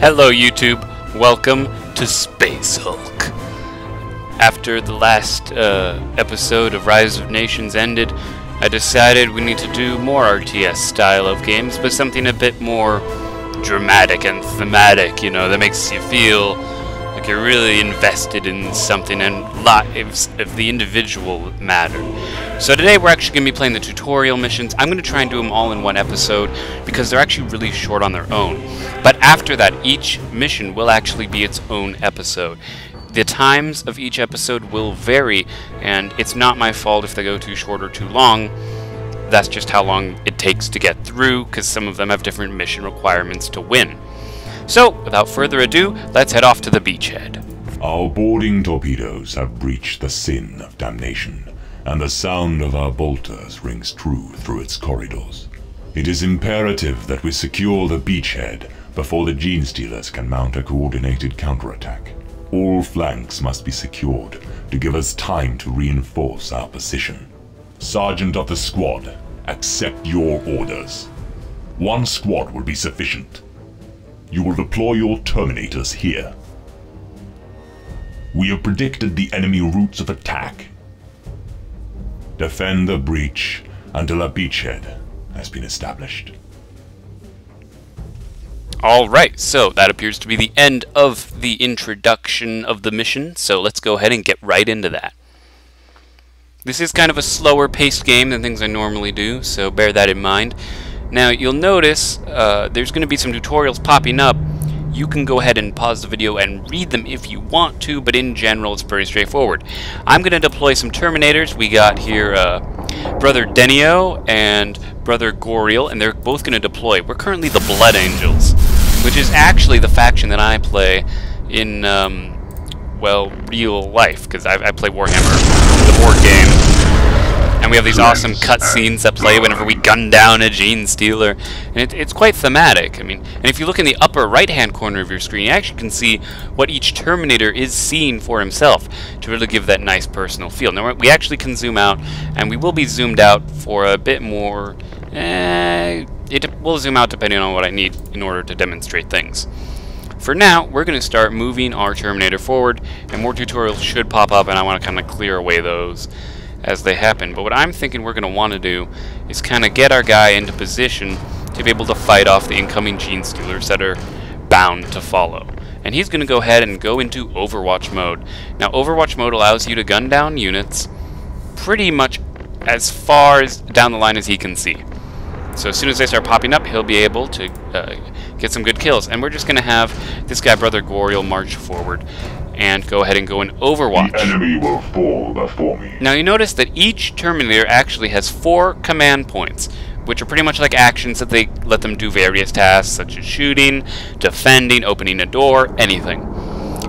Hello YouTube, welcome to Space Hulk. After the last episode of Rise of Nations ended, I decided we need to do more RTS style of games, but something a bit more dramatic and thematic, you know, that makes you feel like you're really invested in something and lives of the individual matter. So today we're actually going to be playing the tutorial missions. I'm going to try and do them all in one episode because they're actually really short on their own. But after that, each mission will actually be its own episode. The times of each episode will vary, and it's not my fault if they go too short or too long. That's just how long it takes to get through, because some of them have different mission requirements to win. So, without further ado, let's head off to the beachhead. Our boarding torpedoes have breached the sin of damnation, and the sound of our bolters rings true through its corridors. It is imperative that we secure the beachhead before the Gene Stealers can mount a coordinated counterattack. All flanks must be secured to give us time to reinforce our position. Sergeant of the squad, accept your orders. One squad will be sufficient. You will deploy your Terminators here. We have predicted the enemy routes of attack. Defend the breach until a beachhead has been established. Alright, so that appears to be the end of the introduction of the mission, so let's go ahead and get right into that. This is kind of a slower paced game than things I normally do, so bear that in mind. Now, you'll notice there's going to be some tutorials popping up. You can go ahead and pause the video and read them if you want to, but in general it's pretty straightforward. I'm going to deploy some Terminators. We got here Brother Denio and Brother Goriel, and they're both going to deploy. We're currently the Blood Angels, which is actually the faction that I play in, well, real life, because I play Warhammer, the board game. And we have these awesome cutscenes that play whenever we gun down a Gene Stealer. And it's quite thematic. I mean, and if you look in the upper right-hand corner of your screen, you actually can see what each Terminator is seeing for himself to really give that nice personal feel. Now, we actually can zoom out, and we will be zoomed out for a bit more. We'll zoom out depending on what I need in order to demonstrate things. For now, we're going to start moving our Terminator forward, and more tutorials should pop up, and I want to kind of clear away those as they happen. But what I'm thinking we're going to want to do is kind of get our guy into position to be able to fight off the incoming Gene Stealers that are bound to follow. And he's going to go ahead and go into Overwatch mode. Now, Overwatch mode allows you to gun down units pretty much as far as down the line as he can see. So as soon as they start popping up, he'll be able to get some good kills. And we're just going to have this guy, Brother Goriel, march forward and go ahead and go in Overwatch. The enemy will fall before me. Now you notice that each Terminator actually has 4 command points, which are pretty much like actions that they let them do various tasks, such as shooting, defending, opening a door, anything.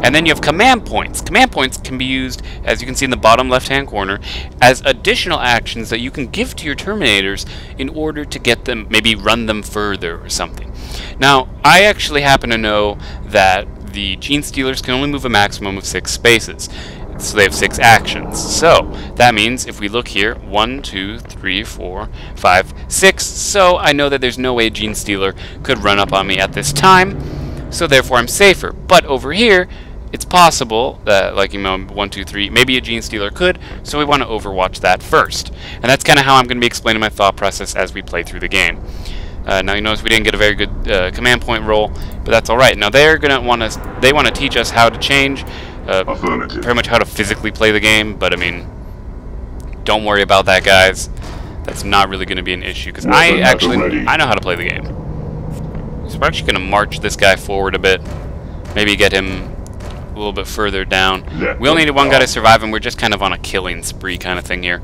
And then you have command points. Command points can be used, as you can see in the bottom left-hand corner, as additional actions that you can give to your Terminators in order to get them, maybe run them further or something. Now, I actually happen to know that the Gene Stealers can only move a maximum of 6 spaces. So they have 6 actions. So that means if we look here, 1, 2, 3, 4, 5, 6. So I know that there's no way Gene Stealer could run up on me at this time. So therefore I'm safer. But over here, it's possible that, like, you know, 1, 2, 3, maybe a Gene Stealer could, so we want to Overwatch that first. And that's kind of how I'm going to be explaining my thought process as we play through the game. Now you notice we didn't get a very good command point roll, but that's alright. Now they're going to want to teach us how to change, pretty much how to physically play the game, but I mean, don't worry about that, guys. That's not really going to be an issue, because I know how to play the game. So we're actually going to march this guy forward a bit, maybe get him a little bit further down. We only need one guy to survive, and we're just kind of on a killing spree kind of thing here.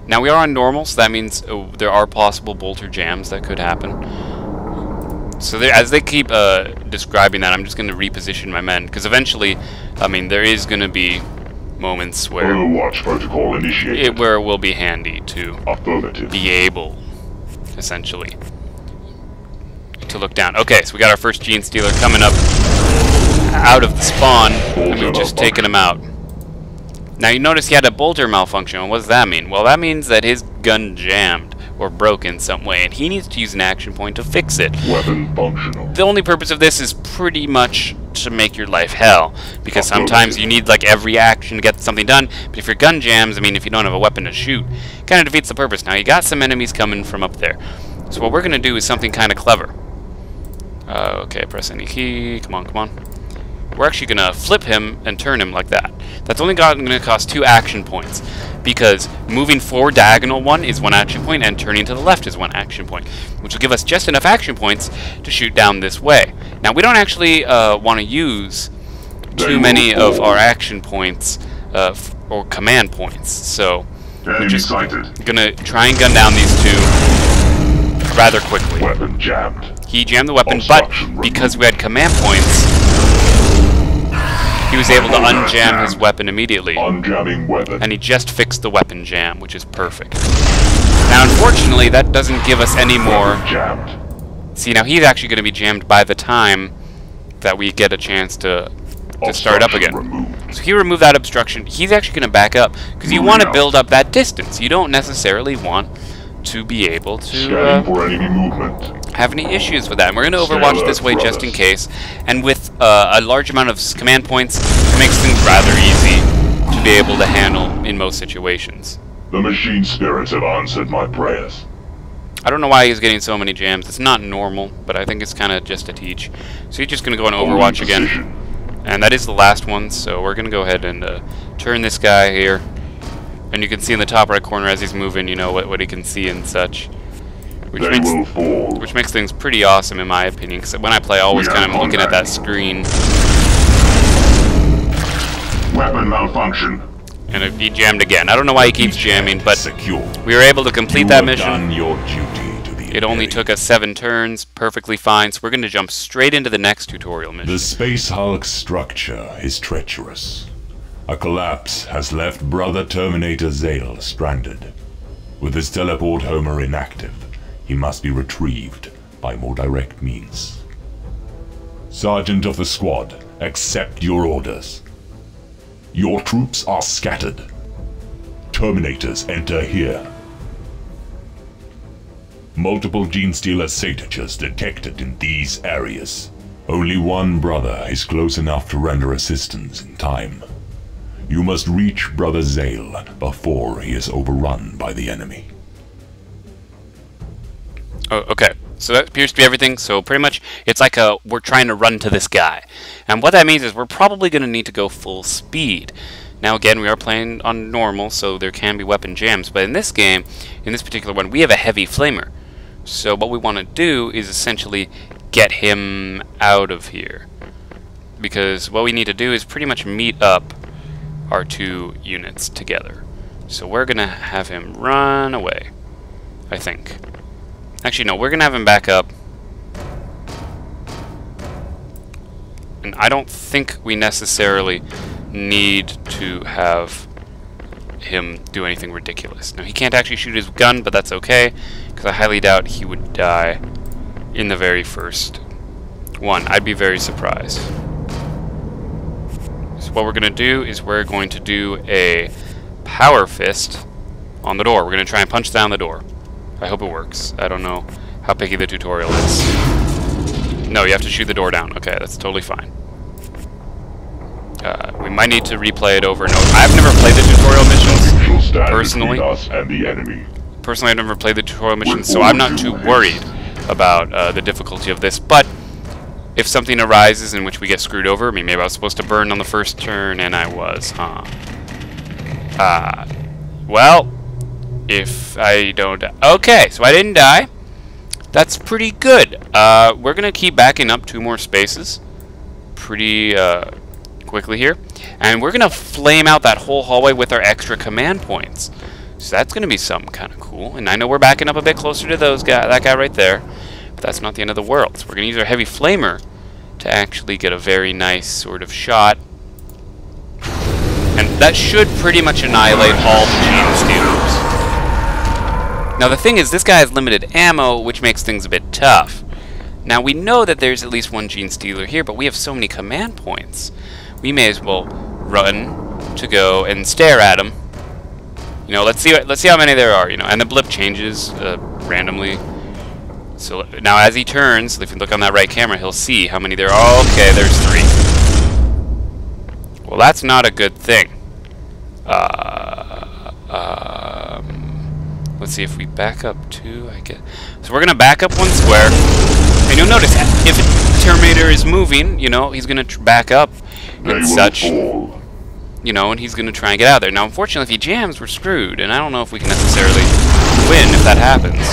Now we are on normal, so that means there are possible bolter jams that could happen. So as they keep describing that, I'm just going to reposition my men, because eventually, I mean, there is going to be moments where it will be handy to be able, essentially, to look down. Okay, so we got our first Gene Stealer coming up out of the spawn, and we've just taken him out. Now you notice he had a bolter malfunction. What does that mean? Well, that means that his gun jammed, or broke in some way, and he needs to use an action point to fix it. Weapon functional. The only purpose of this is pretty much to make your life hell, because sometimes you need like every action to get something done, but if your gun jams, I mean, if you don't have a weapon to shoot, kind of defeats the purpose. Now, you got some enemies coming from up there, so what we're going to do is something kind of clever. Okay, press any key, come on, come on. We're actually going to flip him and turn him like that. That's only going to cost 2 action points, because moving forward diagonal 1 is 1 action point, and turning to the left is 1 action point, which will give us just enough action points to shoot down this way. Now, we don't actually want to use too many of our action points or command points, so we're just going to try and gun down these two rather quickly. Weapon jammed. He jammed the weapon, but because we had command points, he was able to unjam his weapon immediately. Unjamming weapon. And he just fixed the weapon jam, which is perfect. Now, unfortunately, that doesn't give us any more... Jammed. See, now he's actually going to be jammed by the time that we get a chance to start up again. Removed. So he removed that obstruction. He's actually going to back up, because you want to build up that distance. You don't necessarily want to be able to for enemy movement. Have any issues with that. And we're going to overwatch this way just in case. And with a large amount of command points, it makes things rather easy to be able to handle in most situations. The machine spirits have answered my prayers. I don't know why he's getting so many jams. It's not normal, but I think it's kind of just to teach. So he's just going to go and overwatch again. And that is the last one, so we're going to go ahead and turn this guy here. And you can see in the top right corner as he's moving, you know, what he can see and such. Which makes things pretty awesome in my opinion, because when I play I always kind of looking at that screen. Weapon malfunction. And he jammed again. I don't know why he keeps jamming, but we were able to complete that mission. It only took us 7 turns, perfectly fine, so we're going to jump straight into the next tutorial mission. The Space Hulk's structure is treacherous. A collapse has left Brother Terminator Zale stranded. With his teleport Homer inactive, he must be retrieved by more direct means. Sergeant of the squad, accept your orders. Your troops are scattered. Terminators enter here. Multiple gene-stealer signatures detected in these areas. Only one brother is close enough to render assistance in time. You must reach Brother Zale before he is overrun by the enemy. Oh, okay, so that appears to be everything. So pretty much it's like we're trying to run to this guy. And what that means is we're probably going to need to go full speed. Now again, we are playing on normal, so there can be weapon jams. But in this game, in this particular one, we have a heavy flamer. So what we want to do is essentially get him out of here. Because what we need to do is pretty much meet up our 2 units together. So we're going to have him run away, I think. Actually, no, we're going to have him back up. And I don't think we necessarily need to have him do anything ridiculous. Now, he can't actually shoot his gun, but that's okay, because I highly doubt he would die in the very first one. I'd be very surprised. So what we're going to do is we're going to do a power fist on the door. We're going to try and punch down the door. I hope it works. I don't know how picky the tutorial is. No, you have to shoot the door down. Okay, that's totally fine. We might need to replay it over and over. I've never played the tutorial missions, personally. Personally, I've never played the tutorial missions, so I'm not too worried about the difficulty of this. But if something arises in which we get screwed over, I mean, maybe I was supposed to burn on the first turn, and I was, huh? Well, if I don't... Okay, so I didn't die. That's pretty good. We're going to keep backing up 2 more spaces pretty quickly here. And we're going to flame out that whole hallway with our extra command points. So that's going to be something kind of cool. And I know we're backing up a bit closer to that guy right there. But that's not the end of the world. So we're going to use our heavy flamer to actually get a very nice sort of shot. And that should pretty much annihilate all the gene stealers. Now the thing is, this guy has limited ammo, which makes things a bit tough. Now we know that there's at least 1 gene stealer here, but we have so many command points. We may as well run to go and stare at him. You know, let's see how many there are. You know, and the blip changes randomly. So now as he turns, if you look on that right camera, he'll see how many there are. Okay, there's 3. Well, that's not a good thing. Let's see if we back up 2, I guess. So we're going to back up 1 square. And you'll notice, if a Terminator is moving, you know, he's going to back up and such. You know, and he's going to try and get out of there. Now, unfortunately, if he jams, we're screwed. And I don't know if we can necessarily win if that happens.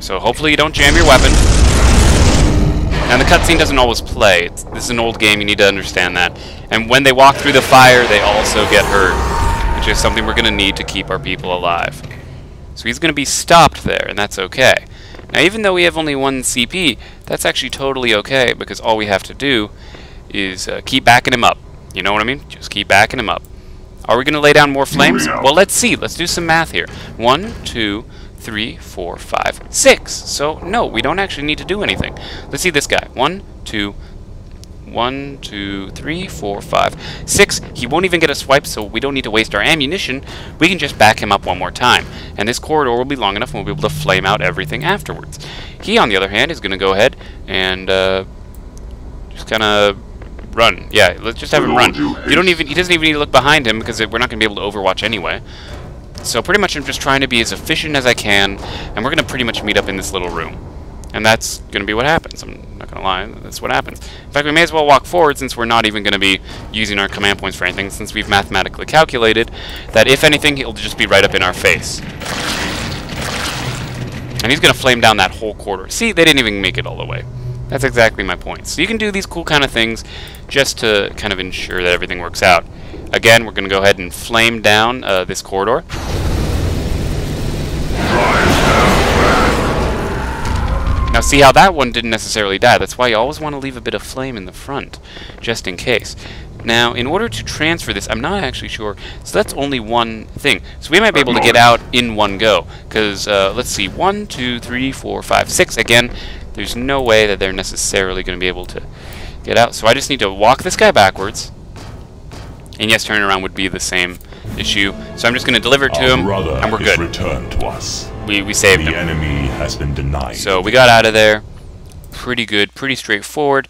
So hopefully you don't jam your weapon. And the cutscene doesn't always play. This is an old game, you need to understand that. And when they walk through the fire, they also get hurt, which is something we're going to need to keep our people alive. So he's going to be stopped there, and that's okay. Now, even though we have only 1 CP, that's actually totally okay, because all we have to do is keep backing him up. You know what I mean? Just keep backing him up. Are we going to lay down more flames? Well, let's see. Let's do some math here. 1, 2, 3, 4, 5, 6. So, no, we don't actually need to do anything. Let's see this guy. 1, 2, 3, 4, 5, 6. He won't even get a swipe, so we don't need to waste our ammunition. We can just back him up 1 more time. And this corridor will be long enough and we'll be able to flame out everything afterwards. He, on the other hand, is going to go ahead and just kind of run. Yeah, let's just have him run. He doesn't even need to look behind him because we're not going to be able to overwatch anyway. So pretty much I'm just trying to be as efficient as I can, and we're going to pretty much meet up in this little room. And that's going to be what happens. I'm not going to lie, that's what happens. In fact, we may as well walk forward since we're not even going to be using our command points for anything, since we've mathematically calculated that if anything, he'll just be right up in our face. And he's going to flame down that whole corridor. See, they didn't even make it all the way. That's exactly my point. So you can do these cool kind of things just to kind of ensure that everything works out. Again, we're going to go ahead and flame down this corridor. Now see how that one didn't necessarily die. That's why you always want to leave a bit of flame in the front, just in case. Now, in order to transfer this, I'm not actually sure. So that's only 1 thing. So we might be able to get out in 1 go. Because, let's see, 1, 2, 3, 4, 5, 6. Again, there's no way that they're necessarily going to be able to get out. So I just need to walk this guy backwards. And yes, turning around would be the same issue. So I'm just going to deliver it to him, and we're good. Returned to us. We saved him. The enemy has been denied. So we got out of there. Pretty good, pretty straightforward.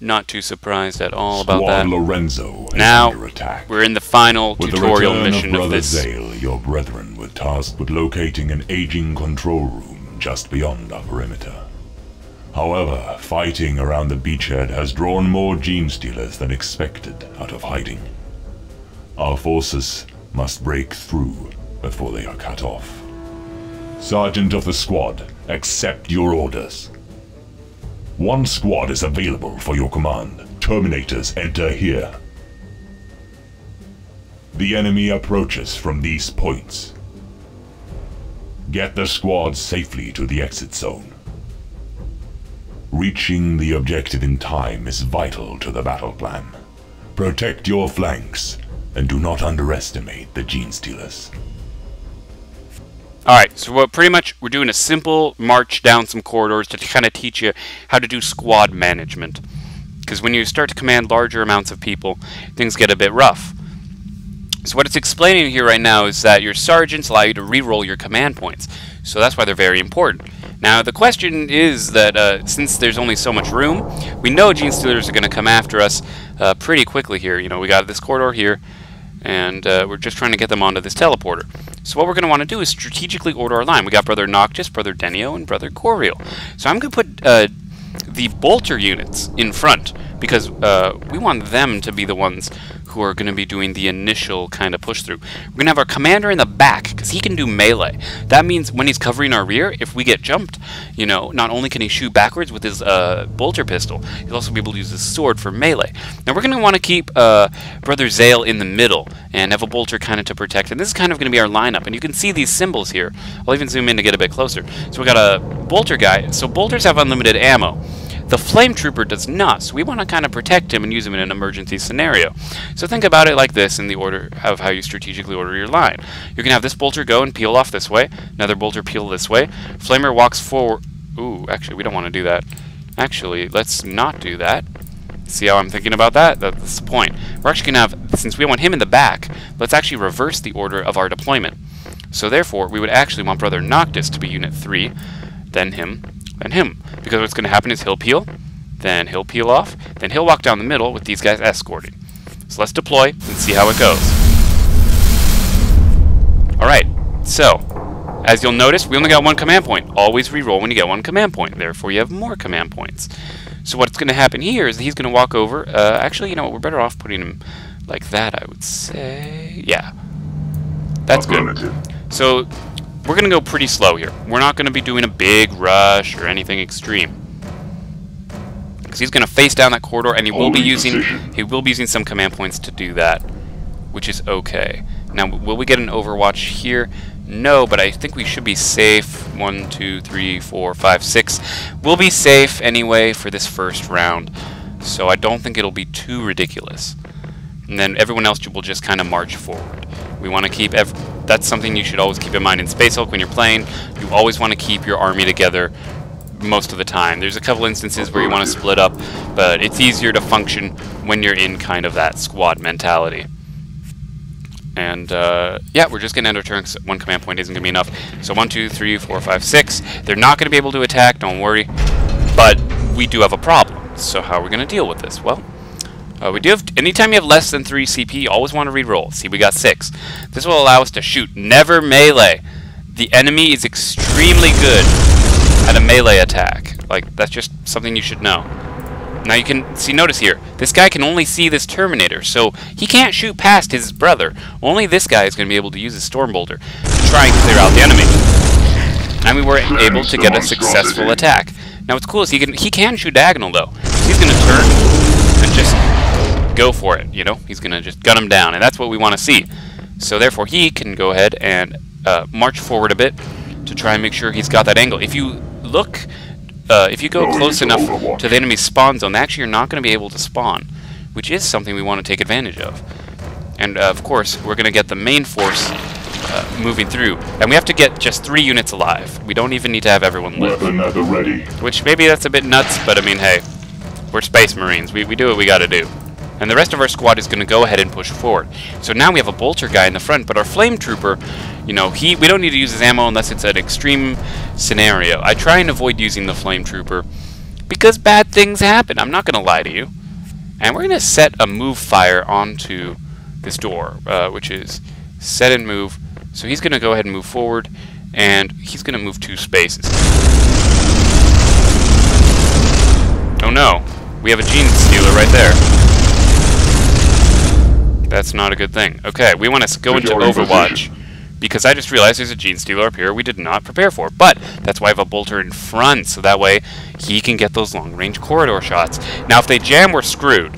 Not too surprised at all about that. Lorenzo now, under attack. We're in the final tutorial mission of this. Zale, your brethren were tasked with locating an aging control room just beyond our perimeter. However, fighting around the beachhead has drawn more gene stealers than expected out of hiding. Our forces must break through before they are cut off. Sergeant of the squad, accept your orders. 1 squad is available for your command. Terminators enter here. The enemy approaches from these points. Get the squad safely to the exit zone. Reaching the objective in time is vital to the battle plan. Protect your flanks, and do not underestimate the gene stealers. Alright, so pretty much we're doing a simple march down some corridors to kind of teach you how to do squad management. Because when you start to command larger amounts of people, things get a bit rough. So what it's explaining here right now is that your sergeants allow you to re-roll your command points. So that's why they're very important. Now the question is that since there's only so much room, we know gene stealers are going to come after us pretty quickly here. You know, we got this corridor here, and we're just trying to get them onto this teleporter. So what we're going to want to do is strategically order our line. We got Brother Noctis, Brother Denio, and Brother Coriel. So I'm going to put the bolter units in front, because we want them to be the ones who are going to be doing the initial kind of push through. We're going to have our commander in the back, because he can do melee. That means when he's covering our rear, if we get jumped, you know, not only can he shoot backwards with his bolter pistol, he'll also be able to use his sword for melee. Now we're going to want to keep Brother Zale in the middle, and have a bolter kind of to protect. And this is kind of going to be our lineup, and you can see these symbols here. I'll even zoom in to get a bit closer. So we got a bolter guy. So bolters have unlimited ammo. The Flame Trooper does not, so we want to kind of protect him and use him in an emergency scenario. So think about it like this in the order of how you strategically order your line. You can have this bolter go and peel off this way, another bolter peel this way, Flamer walks forward. Ooh, actually, we don't want to do that. Actually, let's not do that. See how I'm thinking about that? That's the point. We're actually going to have, since we want him in the back, let's actually reverse the order of our deployment. So therefore, we would actually want Brother Noctis to be Unit 3, then him, then him. Because what's going to happen is he'll peel, then he'll peel off, then he'll walk down the middle with these guys escorting. So let's deploy and see how it goes. Alright, so, as you'll notice, we only got one command point. Always reroll when you get one command point. Therefore, you have more command points. So what's going to happen here is that he's going to walk over. Actually, you know what? We're better off putting him like that, I would say. Yeah. That's good. So, we're going to go pretty slow here. We're not going to be doing a big rush or anything extreme. Because he's going to face down that corridor, and he will be using some command points to do that, which is okay. Now, will we get an overwatch here? No, but I think we should be safe. 1, 2, 3, 4, 5, 6. We'll be safe anyway for this first round, so I don't think it'll be too ridiculous. And then everyone else will just kind of march forward. We want to keep that's something you should always keep in mind in Space Hulk when you're playing. You always want to keep your army together most of the time. There's a couple instances where you want to split up, but it's easier to function when you're in kind of that squad mentality. And, yeah, we're just going to end our turn because one command point isn't going to be enough. So 1, 2, 3, 4, 5, 6. They're not going to be able to attack, don't worry. But we do have a problem. So how are we going to deal with this? Well, we do have, anytime you have less than 3 CP, you always want to reroll. See, we got 6. This will allow us to shoot. Never melee. The enemy is extremely good at a melee attack. Like, that's just something you should know. Now you can see, notice here, this guy can only see this Terminator, so he can't shoot past his brother. Only this guy is going to be able to use his Storm Bolter to try and clear out the enemy. And we were able to get a successful attack. Now what's cool is he can shoot diagonal though. So he's going to turn and just go for it, you know? He's going to just gun him down, and that's what we want to see. So therefore he can go ahead and march forward a bit to try and make sure he's got that angle. If you look... if you go close enough to the enemy's spawn zone, actually you're not going to be able to spawn, which is something we want to take advantage of. And of course, we're going to get the main force moving through, and we have to get just 3 units alive. We don't even need to have everyone live. Which maybe that's a bit nuts, but I mean, hey, we're Space Marines. We do what we got to do. And the rest of our squad is going to go ahead and push forward. So now we have a bolter guy in the front, but our flame trooper, you know, we don't need to use his ammo unless it's an extreme scenario. I try and avoid using the flame trooper because bad things happen. I'm not going to lie to you. And we're going to set a move fire onto this door, which is set and move. So he's going to go ahead and move forward, and he's going to move 2 spaces. Oh no, we have a gene stealer right there. That's not a good thing. Okay, we want to go into Overwatch, because I just realized there's a gene stealer up here we did not prepare for. But that's why I have a bolter in front, so that way he can get those long-range corridor shots. Now, if they jam, we're screwed.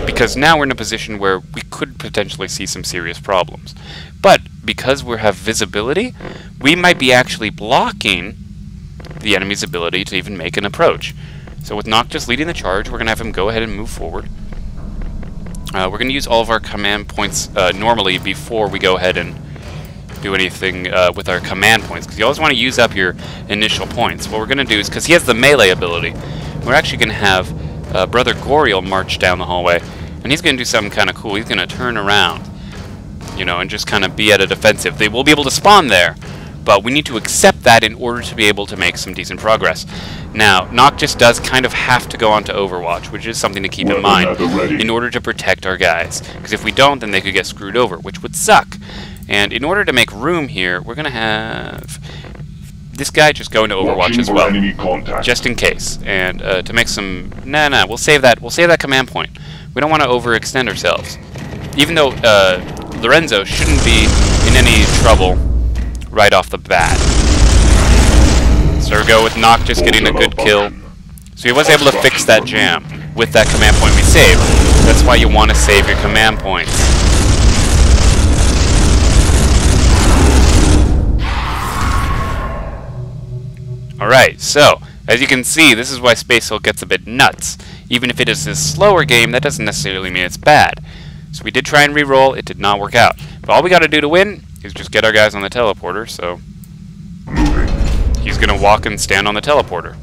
Because now we're in a position where we could potentially see some serious problems. But because we have visibility, we might be actually blocking the enemy's ability to even make an approach. So with Noctis leading the charge, we're going to have him go ahead and move forward. We're going to use all of our command points normally before we go ahead and do anything with our command points, because you always want to use up your initial points. What we're going to do is, because he has the melee ability, we're actually going to have Brother Goriel march down the hallway, and he's going to do something kind of cool. He's going to turn around, you know, and just kind of be at a defensive. They will be able to spawn there, but we need to accept that in order to be able to make some decent progress. Now, Noctis does kind of have to go on to Overwatch, which is something to keep in mind in order to protect our guys. Because if we don't, then they could get screwed over, which would suck. And in order to make room here, we're going to have this guy just go into Overwatch as well, just in case. And to make some... Nah, we'll save that. We'll save that command point. We don't want to overextend ourselves. Even though Lorenzo shouldn't be in any trouble right off the bat. So we go with Noctis getting a good kill. So he was able to fix that jam with that command point we saved. That's why you want to save your command points. Alright, so, as you can see, this is why Space Hulk gets a bit nuts. Even if it is a slower game, that doesn't necessarily mean it's bad. So we did try and re-roll, it did not work out. But all we gotta do to win is just get our guys on the teleporter, so... He's going to walk and stand on the teleporter.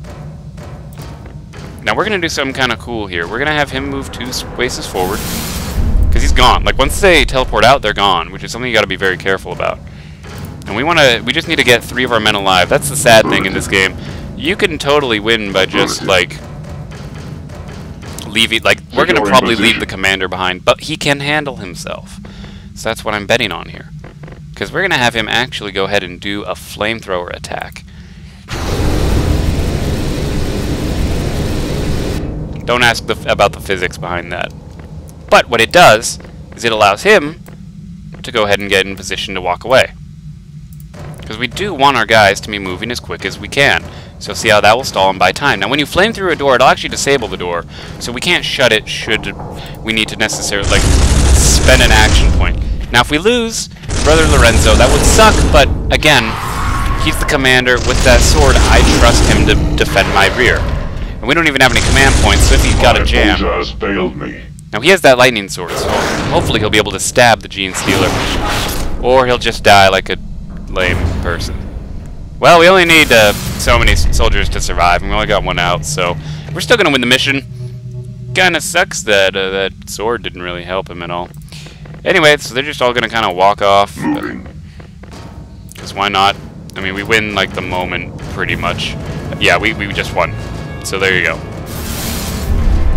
Now we're going to do something kind of cool here. We're going to have him move 2 spaces forward, because he's gone. Like, once they teleport out, they're gone, which is something you gotta be very careful about. And we just need to get 3 of our men alive. That's the sad thing in this game. You can totally win by just, like, leaving, like, we're gonna probably leave the commander behind, but he can handle himself. So that's what I'm betting on here. Because we're gonna have him actually go ahead and do a flamethrower attack. Don't ask about the physics behind that. But what it does is it allows him to go ahead and get in position to walk away. Because we do want our guys to be moving as quick as we can. So see how that will stall and buy time. Now when you flame through a door, it'll actually disable the door. So we can't shut it should we need to necessarily, like, spend an action point. Now if we lose Brother Lorenzo, that would suck, but again, he's the commander. With that sword, I trust him to defend my rear. And we don't even have any command points, so if he's got a jam... has failed me. Now he has that lightning sword, so hopefully he'll be able to stab the Gene Stealer. Or he'll just die like a lame person. Well, we only need so many soldiers to survive, and we only got 1 out, so we're still gonna win the mission. Kinda sucks that that sword didn't really help him at all. Anyway, so they're just all gonna kind of walk off. Because why not? I mean, we win, like, the moment, pretty much. Yeah, we just won. So there you go.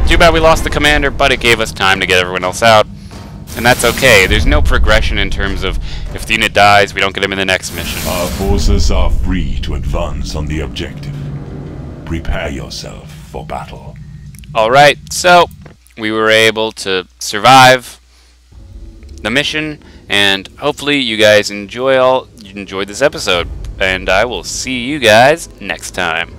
Too bad we lost the commander, but it gave us time to get everyone else out. And that's okay. There's no progression in terms of if the unit dies, we don't get him in the next mission. Our forces are free to advance on the objective. Prepare yourself for battle. Alright, so we were able to survive the mission, and hopefully you guys enjoyed this episode. And I will see you guys next time.